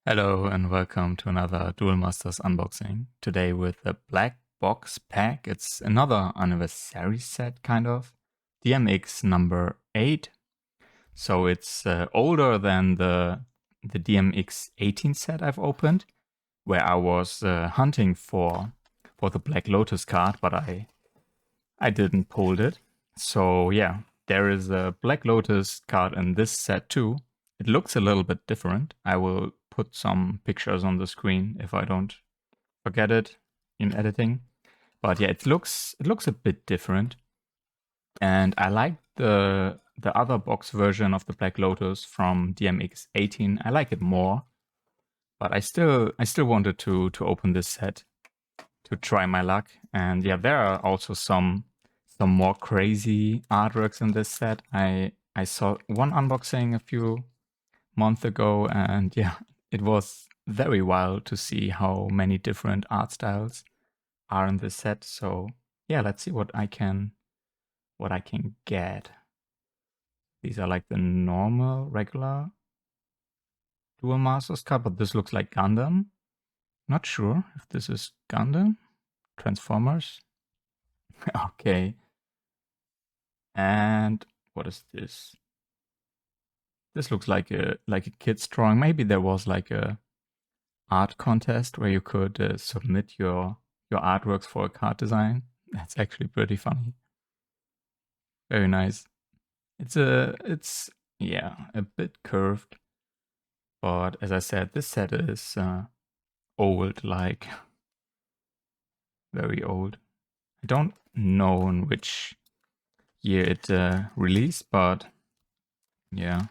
Hello and welcome to another Duel Masters unboxing. Today with the black box pack. It's another anniversary set, kind of. DMX number 8. So it's older than the DMX 18 set I've opened, where I was hunting for the Black Lotus card, but I didn't pull it. So yeah, there is a Black Lotus card in this set too. It looks a little bit different. I will put some pictures on the screen if I don't forget it in editing. But yeah, it looks a bit different. And I like the other box version of the Black Lotus from DMX 18. I like it more. But I still wanted to open this set to try my luck. And yeah, there are also some more crazy artworks in this set. I saw one unboxing a few months ago, and yeah, it was very wild to see how many different art styles are in this set. So yeah, let's see what I can get. These are like the normal, regular Duel Masters card, but this looks like Gundam. Not sure if this is Gundam, Transformers. Okay. And what is this? This looks like a kid's drawing. Maybe there was like a art contest where you could submit your artworks for a card design. That's actually pretty funny. Very nice. It's yeah, a bit curved, but as I said, this set is old, like very old. I don't know in which year it released, but yeah,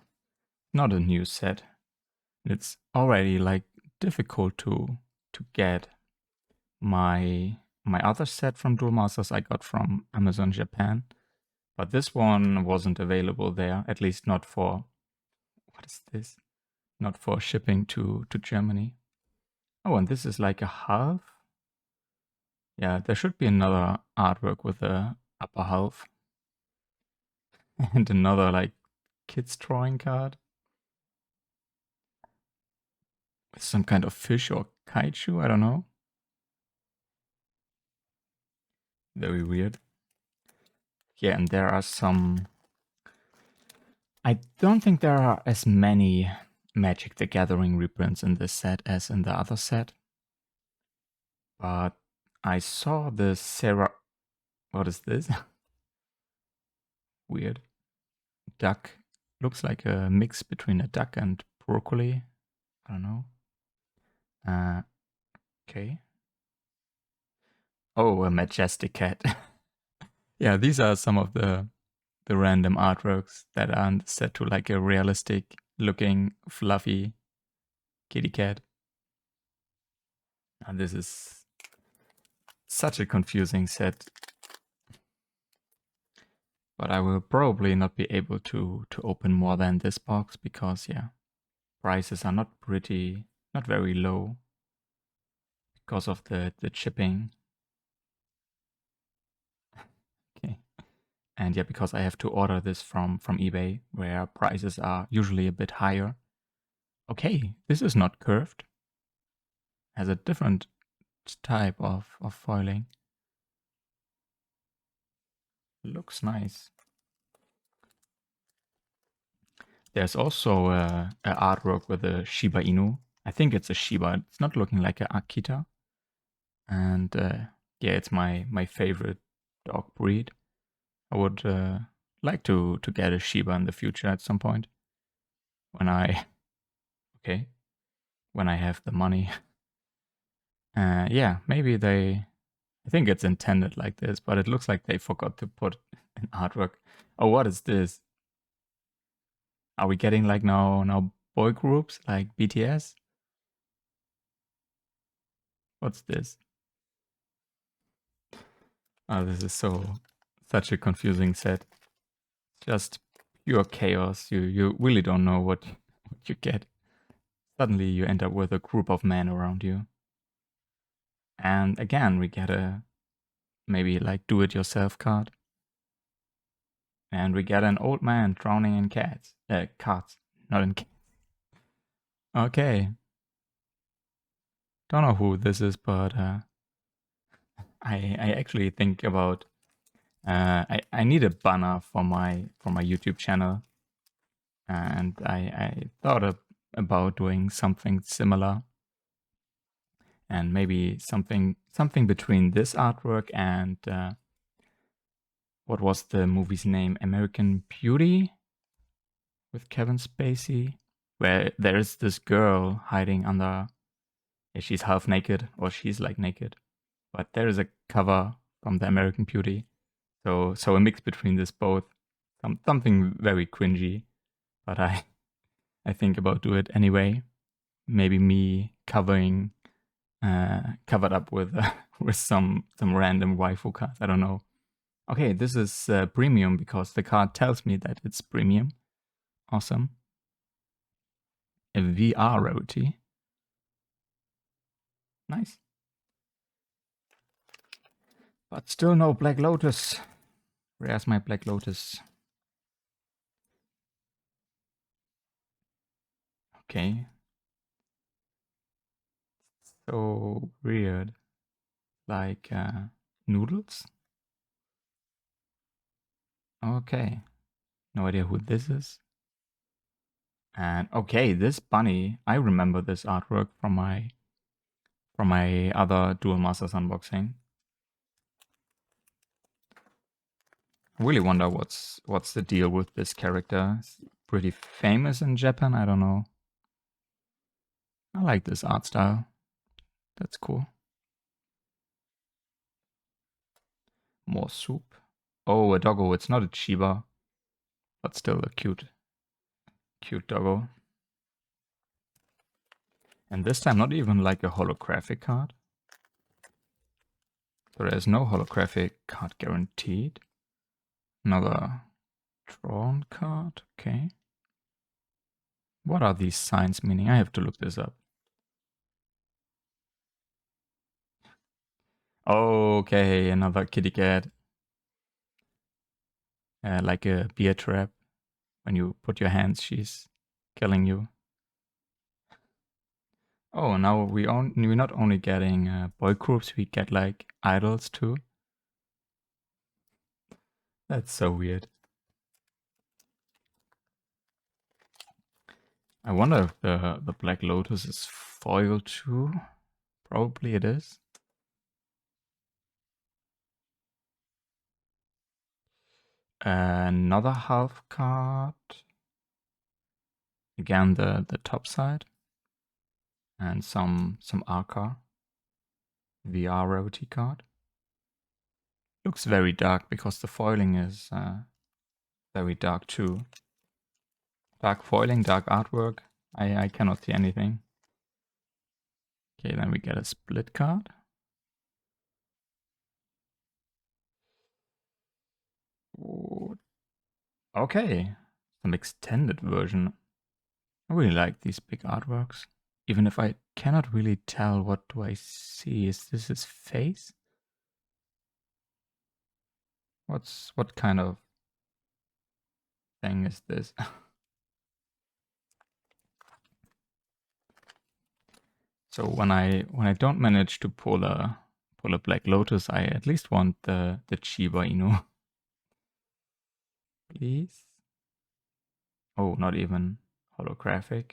not a new set. It's already like difficult to get. My other set from Duel Masters I got from Amazon Japan, but this one wasn't available there, at least not for, what is this? Not for shipping to Germany. Oh, and this is like a half. Yeah, there should be another artwork with a upper half. And another like kids drawing card. With some kind of fish or kaiju, I don't know. Very weird. Yeah, and there are some... I don't think there are as many Magic the Gathering reprints in this set as in the other set. But I saw the Sarah... What is this? Weird. Duck. Looks like a mix between a duck and broccoli. I don't know. Okay. Oh, a majestic cat. Yeah, these are some of the random artworks that are set to like a realistic looking fluffy kitty cat. And this is such a confusing set. But I will probably not be able to open more than this box because yeah, prices are not very low because of the shipping. Okay. And yeah, because I have to order this from eBay, where prices are usually a bit higher. Okay, this is not curved. Has a different type of foiling. Looks nice. There's also a artwork with a Shiba Inu. I think it's a Shiba. It's not looking like an Akita. And yeah, it's my favorite dog breed. I would like to get a Shiba in the future at some point. When I when I have the money. Yeah, maybe they... I think it's intended like this, but it looks like they forgot to put an artwork. Oh, what is this? Are we getting like now boy groups like BTS? What's this? Oh, this is such a confusing set. Just pure chaos. You really don't know what you get. Suddenly you end up with a group of men around you. And again, we get a maybe like do-it-yourself card. And we get an old man drowning in cards, not in cats. Okay. Don't know who this is, but I actually think about I need a banner for my YouTube channel, and I thought about doing something similar, and maybe something between this artwork and what was the movie's name? American Beauty with Kevin Spacey, where there's this girl hiding under. She's half naked, or she's like naked, but there is a cover from the American Beauty. So a mix between this both, something very cringy, but I think about do it anyway. Maybe me covered up with with some random waifu cards. I don't know. Okay, this is premium because the card tells me that it's premium. Awesome. A VR rarity. Nice. But still no Black Lotus. Where's my Black Lotus? Okay. So weird. Like noodles? Okay. No idea who this is. And okay, this bunny, I remember this artwork from my other Duel Masters unboxing. I really wonder what's the deal with this character. It's pretty famous in Japan, I don't know. I like this art style. That's cool. More soup. Oh, a doggo. It's not a Chiba, but still a cute doggo. And this time not even like a holographic card. So there's no holographic card guaranteed. Another drawn card, okay. What are these signs meaning? I have to look this up. Okay, another kitty cat. Like a bear trap. When you put your hands, she's killing you. Oh, now we're not only getting boy groups, we get like idols too. That's so weird. I wonder if the Black Lotus is foil too. Probably it is. Another half card. Again, the top side. And some Arca. VR rarity card. Looks very dark because the foiling is very dark too. Dark foiling, dark artwork. I cannot see anything. Okay, then we get a split card. Ooh. Okay, some extended version. I really like these big artworks. Even if I cannot really tell what do I see. Is this his face? What kind of thing is this? So when I don't manage to pull a Black Lotus, I at least want the Chiba Inu. Please. Oh, not even holographic.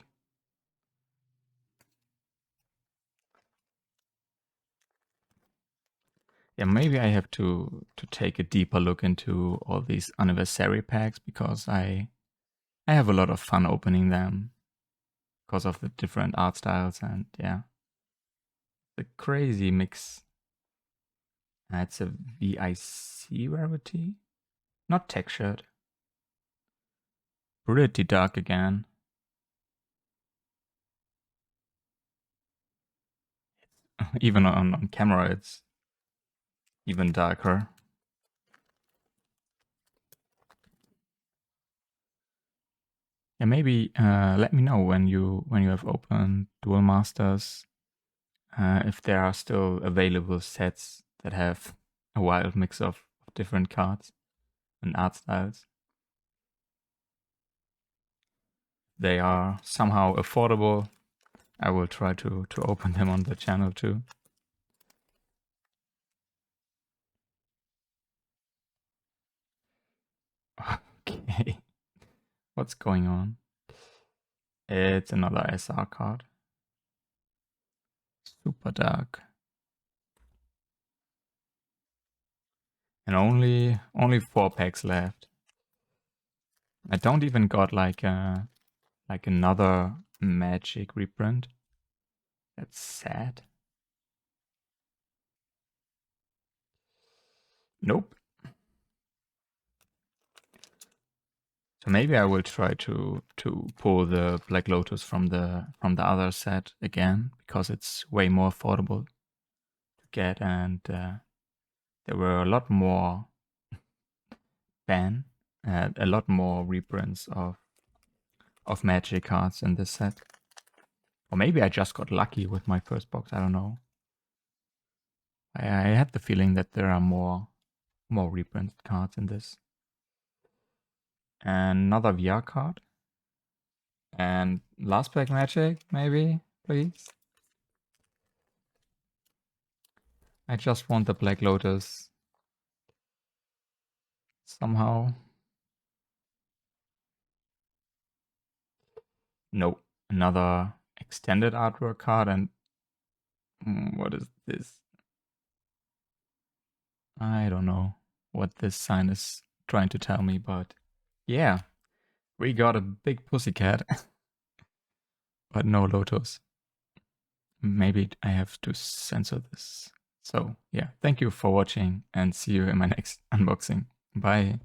Yeah, maybe I have to take a deeper look into all these anniversary packs because I have a lot of fun opening them because of the different art styles and yeah. The crazy mix. It's a VIC rarity. Not textured. Pretty dark again. Even on camera it's even darker. Yeah, maybe let me know when you have opened Duel Masters if there are still available sets that have a wild mix of different cards and art styles. They are somehow affordable. I will try to open them on the channel too. Okay, what's going on? It's another SR card. Super dark. And only 4 packs left. I don't even got like another magic reprint. That's sad. Nope. So maybe I will try to pull the Black Lotus from the other set again, because it's way more affordable to get, and there were a lot more a lot more reprints of magic cards in this set. Or maybe I just got lucky with my first box, I don't know. I had the feeling that there are more reprinted cards in this. Another VR card. And last pack magic, maybe, please. I just want the Black Lotus somehow. Nope. Another extended artwork card, and what is this? I don't know what this sign is trying to tell me, but yeah, we got a big pussycat, but no Lotus. Maybe I have to censor this. So yeah, thank you for watching and see you in my next unboxing. Bye.